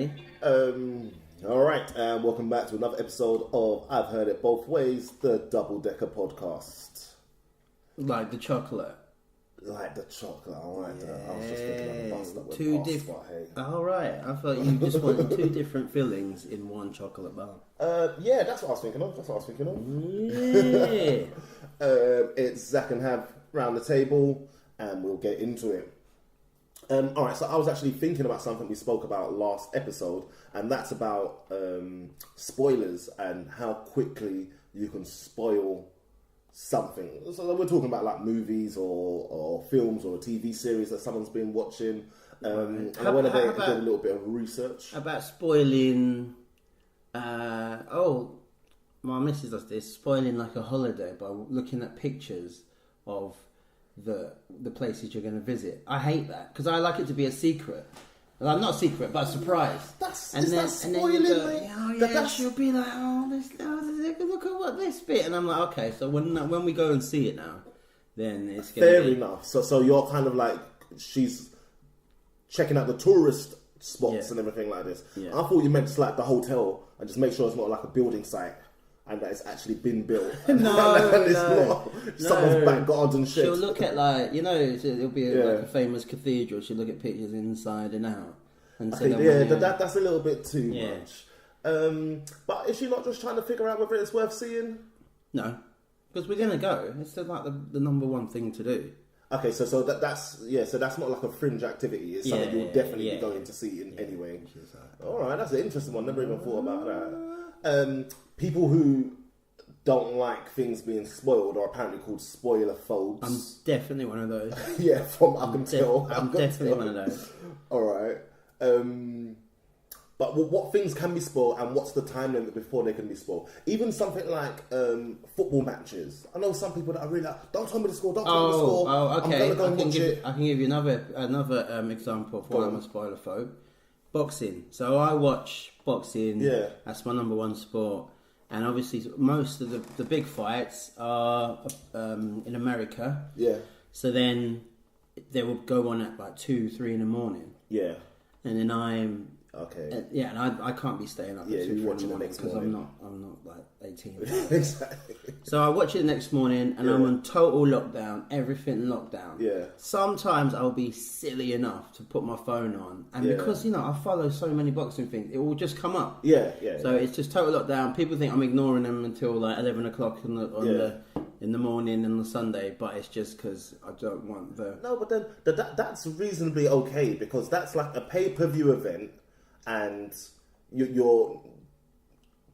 Definitely. All right, and welcome back to another episode of I've Heard It Both Ways, the Double Decker podcast. Like the chocolate. Like the chocolate, all right. I was just thinking of the bus that went Two past, different. but hey. Oh, right. I thought you just wanted two different fillings in one chocolate bar. Yeah, that's what I was thinking of. Yeah. It's Zach and Hav round the table, and we'll get into it. All right, so I was actually thinking about something we spoke about last episode, and that's about spoilers and how quickly you can spoil something. So we're talking about like movies or films or a TV series that someone's been watching. And I went ahead and did a little bit of research. About spoiling... my missus does this, spoiling like a holiday by looking at pictures of the places you're going to visit. I hate that because I like it to be a secret. Well, not a secret, but a surprise. That's spoiling, mate. She'll be like, look at what this bit, and I'm like, okay. So when we go and see it now, then it's fair enough. So you're kind of like she's checking out the tourist spots and everything like this. Yeah. I thought you meant just like the hotel and just make sure it's not like a building site. And that it's actually been built. No. Someone's back garden shit. She'll look at like, it'll be like a famous cathedral. She'll look at pictures inside and out. And so that's a little bit too much. But is she not just trying to figure out whether it's worth seeing? No, because we're gonna go. It's like the number one thing to do. Okay, so that's not like a fringe activity. It's something you'll definitely be going to see anyway. All right, that's an interesting one. Never even thought about that. People who don't like things being spoiled are apparently called spoiler phobes. I'm definitely one of those. Yeah, I can tell. I'm definitely one of those. All right. But what things can be spoiled and what's the time limit before they can be spoiled? Even something like football matches. I know some people that are really like, don't tell me the score, don't tell me the score. Oh, okay. I'm going to go watch it. I can give you another example of why I'm a spoiler phobe. Boxing. So I watch boxing. Yeah. That's my number one sport. And obviously, most of the big fights are in America. Yeah. So then they will go on at like 2, 3 in the morning. Yeah. And then I'm... Okay. And I can't be staying up at 2, 3 in the morning because I'm not like 18. Exactly. So I watch it the next morning and I'm on total lockdown, everything locked down. Yeah. Sometimes I'll be silly enough to put my phone on, and because I follow so many boxing things, it will just come up. Yeah. So it's just total lockdown. People think I'm ignoring them until like 11 o'clock in the morning on the Sunday, but it's just because I don't want the... No, but then that's reasonably okay because that's like a pay-per-view event. And you're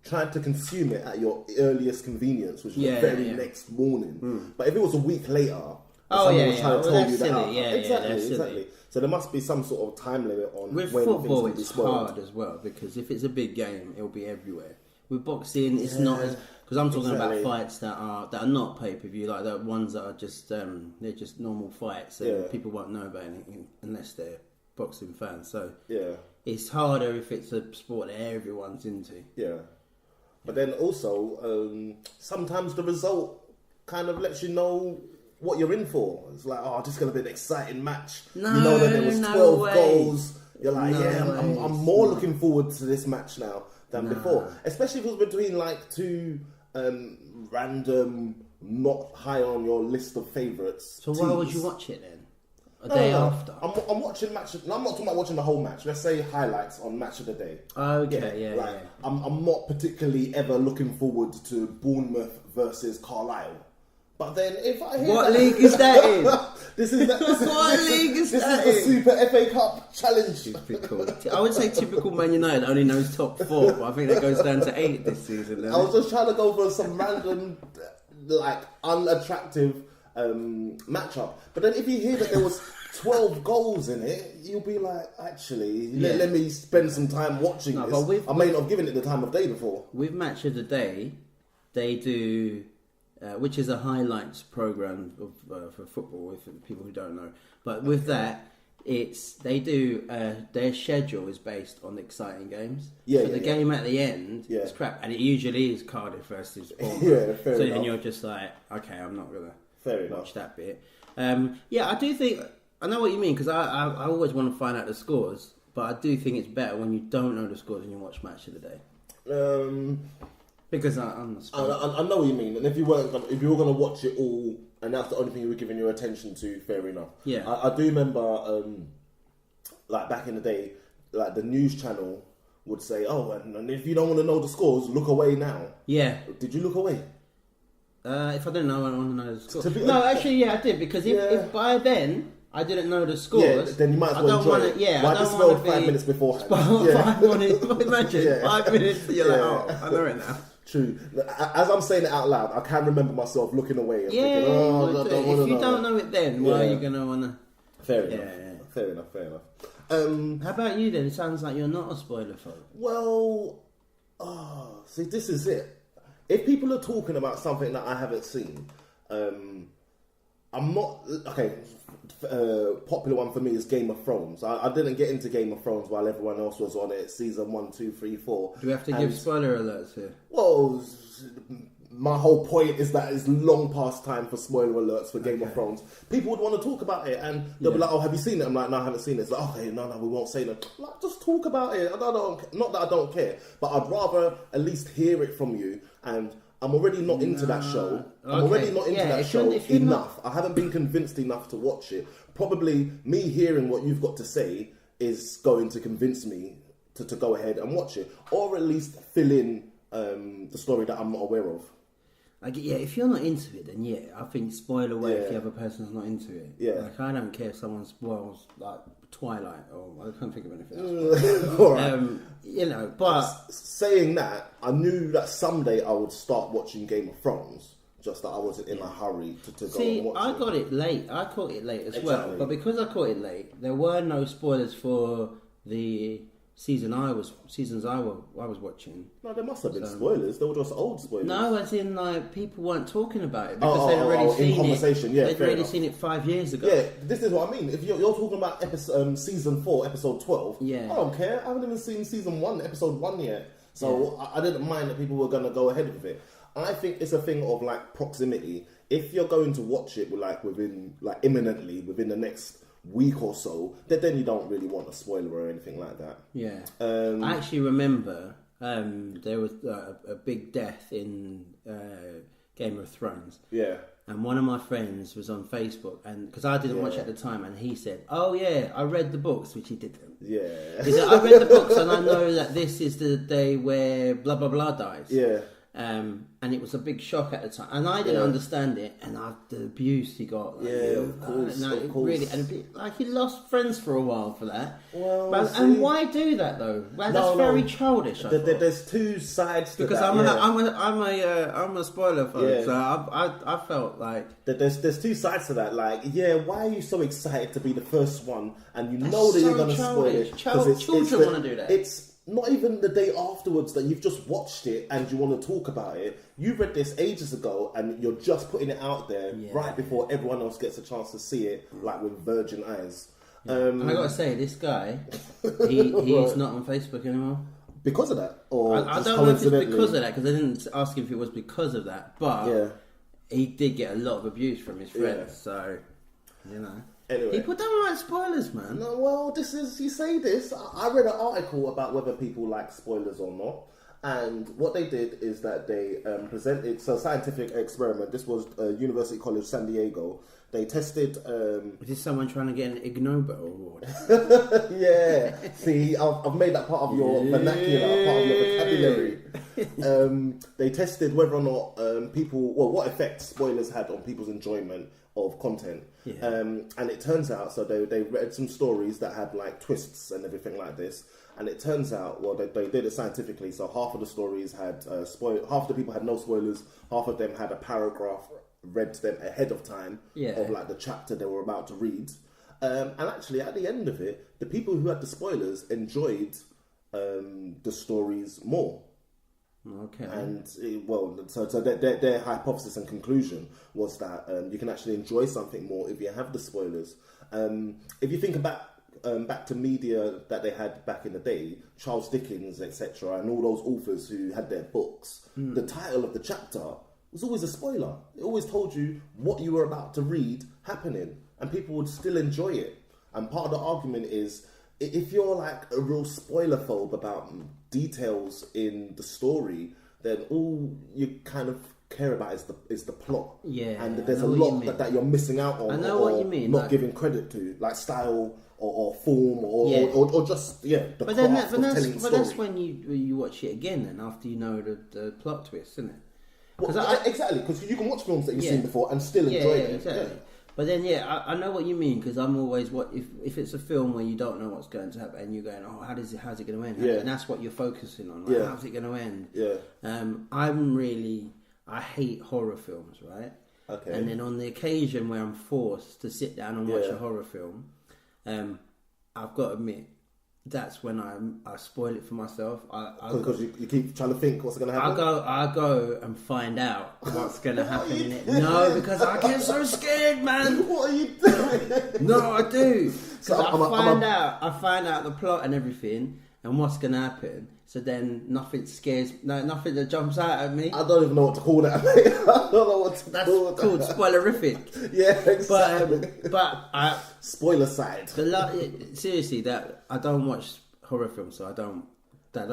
trying to consume it at your earliest convenience, which is the very next morning. But if it was a week later, someone was trying to tell you that. Exactly. So there must be some sort of time limit on with when football. Things can be It's spoiled. hard as well because if it's a big game, it'll be everywhere. With boxing, it's not as because I'm talking about fights that are not pay per view, like the ones that are just they're just normal fights, and people won't know about anything unless they're boxing fans. So it's harder if it's a sport that everyone's into. Yeah. But then also, sometimes the result kind of lets you know what you're in for. It's like, this is going to be an exciting match. You know that there was 12 goals. You're like, I'm more looking forward to this match now than before. Especially if it was between like two random, not high on your list of favourites. So why would you watch it then? A day after? I'm watching match. I'm not talking about watching the whole match. Let's say highlights on match of the day. Okay, I'm not particularly ever looking forward to Bournemouth versus Carlisle. But then if I hear what league is that in? This is what league is that in? This is the Super FA Cup Challenge. Typical. I would say typical Man United only knows top 4, but I think that goes down to 8 this season. I was just trying to go for some random, like unattractive matchup. But then if you hear that there was 12 goals in it, you'll be like, actually, let me spend some time watching this. I may not have given it the time of day before. With Match of the Day, they do, which is a highlights program for football, for people who don't know. But with that, they do their schedule is based on exciting games. So the game at the end is crap, and it usually is Cardiff versus Bournemouth. Fair enough. Then you're just like, okay, I'm not gonna watch that bit. I do think I know what you mean because I always want to find out the scores, But I do think it's better when you don't know the scores and you watch Match of the Day. Because I'm the I know what you mean. And if you were going to watch it all, and that's the only thing you were giving your attention to, fair enough. Yeah. I do remember, like back in the day, like the news channel would say, "Oh, and if you don't want to know the scores, look away now." Yeah. Did you look away? If I didn't know, I want to know the scores. No, actually, yeah, I did, because if by then I didn't know the scores, then you might as well enjoy it. Yeah, Why just know 5 minutes beforehand? 5 minutes. Imagine 5 minutes. You're like, oh, I know it now. True. As I'm saying it out loud, I can remember myself looking away and thinking, "Oh, I don't want to know." If you don't know it then, why are you gonna wanna? Fair enough. Fair enough. How about you then? It sounds like you're not a spoiler folk. Well, see, this is it. If people are talking about something that I haven't seen, I'm not okay. Popular one for me is Game of Thrones. I didn't get into Game of Thrones while everyone else was on it. Season 1, 2, 3, 4. Do we have to give spoiler alerts here? Well, my whole point is that it's long past time for spoiler alerts for Game of Thrones. People would want to talk about it, and they'll be like, "Oh, have you seen it?" I'm like, "No, I haven't seen it." It's like, "Okay, no, we won't say that." Like, just talk about it. Not that I don't care, but I'd rather at least hear it from you. And I'm already not into that show. I'm already not into that show enough. I haven't been convinced enough to watch it. Probably me hearing what you've got to say is going to convince me to go ahead and watch it, or at least fill in the story that I'm not aware of. If you're not into it, then I think spoil away if the other person's not into it. Yeah. Like, I don't care if someone spoils like Twilight, or I can't think of anything else. All right. But saying that, I knew that someday I would start watching Game of Thrones. Just that I wasn't in a hurry to go and watch it. I got it late. I caught it late as well. But because I caught it late, there were no spoilers for the seasons I was watching. No, there must have been spoilers. They were just old spoilers. No, as in like people weren't talking about it because they'd already seen in conversation. it. They'd already seen it 5 years ago. Yeah, this is what I mean. If you're talking about season 4, episode 12, I don't care. I haven't even seen season 1, episode 1 yet, so I didn't mind that people were going to go ahead with it. I think it's a thing of like proximity. If you're going to watch it imminently within the next week or so, then you don't really want a spoiler or anything like that. Yeah. I actually remember there was a big death in Game of Thrones. Yeah. And one of my friends was on Facebook, and because I didn't watch at the time, and he said, "Oh yeah, I read the books," which he didn't. Yeah. He said, "I read the books, and I know that this is the day where blah blah blah dies." Yeah. And it was a big shock at the time, and I didn't understand it, and the abuse he got. Of course. Really, and he lost friends for a while for that. Well, and why do that though? Well, that's very childish. There's two sides to because that. I'm a spoiler fan, so I felt like there's two sides to that. Like, why are you so excited to be the first one, and you know that you're going to spoil it? Children want to do that. It's not even the day afterwards that you've just watched it and you want to talk about it. You read this ages ago and you're just putting it out there right before everyone else gets a chance to see it, like with virgin eyes. And I gotta say, this guy, he's not on Facebook anymore. Because of that? Or I don't know if it's because of that, because I didn't ask him if it was because of that, but he did get a lot of abuse from his friends, so, you know. Anyway. People don't like spoilers, man. No, well, you say this. I read an article about whether people like spoilers or not. And what they did is that they presented, it's a scientific experiment. This was University College San Diego. They tested... Is this someone trying to get an Ig Nobel award? Yeah. See, I've made that part of your vernacular, part of your vocabulary. They tested whether or not what effect spoilers had on people's enjoyment of content. Yeah. And it turns out, so they read some stories that had like twists and everything like this. And it turns out, they did it scientifically. So half of the stories had half the people had no spoilers. Half of them had a paragraph read to them ahead of time of like the chapter they were about to read. And actually, at the end of it, the people who had the spoilers enjoyed the stories more. Okay. And so their hypothesis and conclusion was that you can actually enjoy something more if you have the spoilers. If you think about back to media that they had back in the day, Charles Dickens, etc., and all those authors who had their books, the title of the chapter was always a spoiler. It always told you what you were about to read happening, and people would still enjoy it. And part of the argument is, if you're like a real spoiler phobe about details in the story, then all you kind of care about is the plot. Yeah, and there's a lot that you're missing out on. I know what you mean. Not giving credit to, like style or form or just the but craft then of telling the story. that's when you watch it again. Then after you know the plot twist, isn't it? Exactly, because you can watch films that you've seen before and still enjoy it. Exactly. Yeah. But then, I know what you mean, because I'm always if it's a film where you don't know what's going to happen and you're going, oh, how's it going to end? Yeah. And that's what you're focusing on. Like, how's it going to end? Yeah. I hate horror films, right? Okay. And then on the occasion where I'm forced to sit down and watch a horror film, I've got to admit, that's when I spoil it for myself. Because you keep trying to think what's going to happen. I go and find out what's going to happen in it. No, because I get so scared, man. What are you doing? No, I do. So I find out the plot and everything and what's going to happen. So then nothing that jumps out at me. I don't even know what to call that. I don't know what to call that. That's called spoilerific. Yeah, exactly. But spoiler side. Seriously, that I don't watch horror films, so I don't do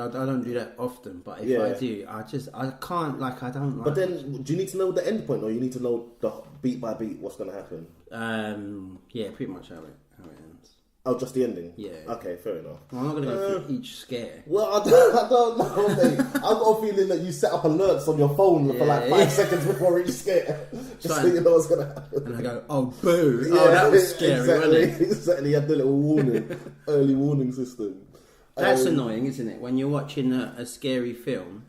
that often. But if I do, I can't. Like, I don't. Like, but then, do you need to know the end point, or you need to know the beat by beat what's going to happen? Yeah, pretty much how it ends. Oh, just the ending? Yeah. Okay, fair enough. Well, I'm not going to go through each scare. Well, I don't know, mate. I've got a feeling that you set up alerts on your phone for like 5 seconds before each scare. Just so you know what's going to happen. And I go, oh, boo. Yeah, oh, that was scary, wasn't it? Exactly. You had the little warning, early warning system. That's annoying, isn't it? When you're watching a scary film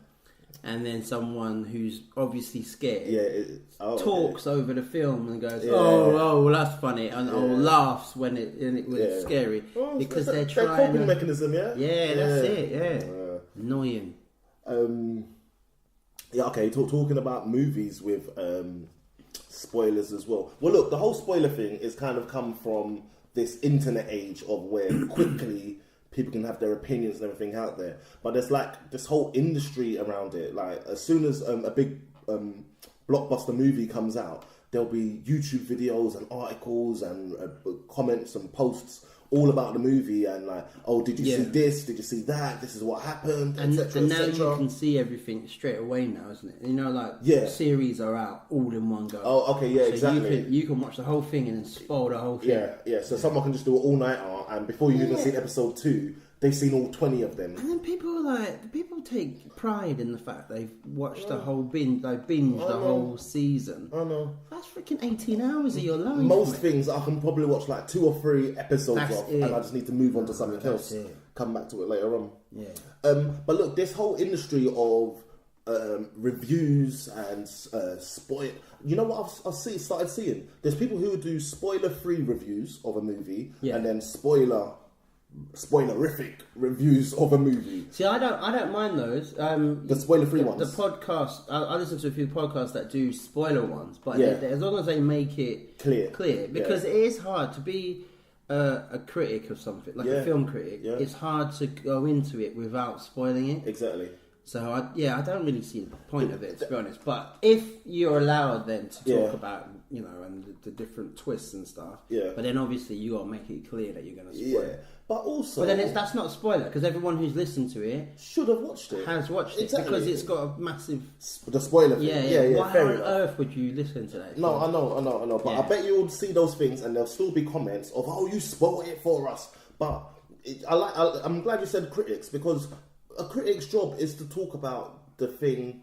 and then someone who's obviously scared talks over the film and goes, well, that's funny, and laughs when it was scary because they're trying. Their coping mechanism, yeah, that's it. Yeah, annoying. Okay. Talking about movies with spoilers as well. Well, look, the whole spoiler thing is kind of come from this internet age of where quickly people can have their opinions and everything out there. But there's like this whole industry around it. Like as soon as a big blockbuster movie comes out, there'll be YouTube videos and articles and comments and posts all about the movie and like, oh, did you see this? Did you see that? This is what happened, and etc. now you can see everything straight away now, isn't it? You know, like series are out all in one go. Oh, okay, yeah, so exactly. You can watch the whole thing and then spoil the whole thing. Yeah. So someone can just do it all nighter, and before you even see episode 2, they've seen all 20 of them. And then people take pride in the fact they've watched the whole binge, they binged the whole season. I know. That's freaking 18 hours of your life. Most things I can probably watch like 2 or 3 episodes of, and I just need to move on to something else. Come back to it later on. Yeah. But look, this whole industry of reviews and spoil. You know what I've started seeing? There's people who do spoiler-free reviews of a movie, and then spoilerific reviews of a movie. See, I don't mind those. The spoiler-free ones. The podcast, I listen to a few podcasts that do spoiler ones, but as long as they make it clear, because it is hard to be a critic of something, like a film critic. Yeah. It's hard to go into it without spoiling it. Exactly. So I don't really see the point of it, to be honest. But if you're allowed then to talk about, and the different twists and stuff, but then obviously you got to make it clear that you're going to spoil it. But then that's not a spoiler, because everyone who's listened to it should have watched it. Has watched it because it's got a massive the spoiler thing. Yeah. Why on earth would you listen to that? No, I know. But I bet you'll see those things, and there'll still be comments of, "Oh, you spoiled it for us." But I'm glad you said critics, because a critic's job is to talk about the thing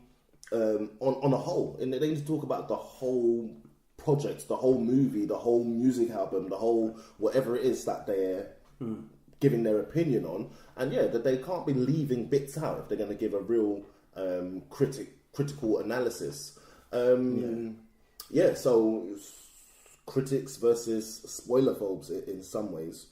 on a whole, and they need to talk about the whole project, the whole movie, the whole music album, the whole whatever it is that they're giving their opinion on. And that they can't be leaving bits out if they're going to give a real critical analysis. So critics versus spoiler phobes in some ways.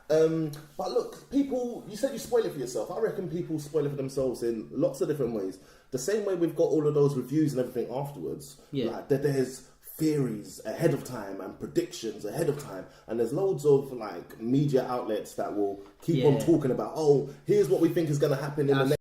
But look, people, you said you spoil it for yourself. I reckon people spoil it for themselves in lots of different ways. The same way we've got all of those reviews and everything afterwards. Like that there's theories ahead of time and predictions ahead of time, and there's loads of like media outlets that will keep on talking about, oh, here's what we think is going to happen in the next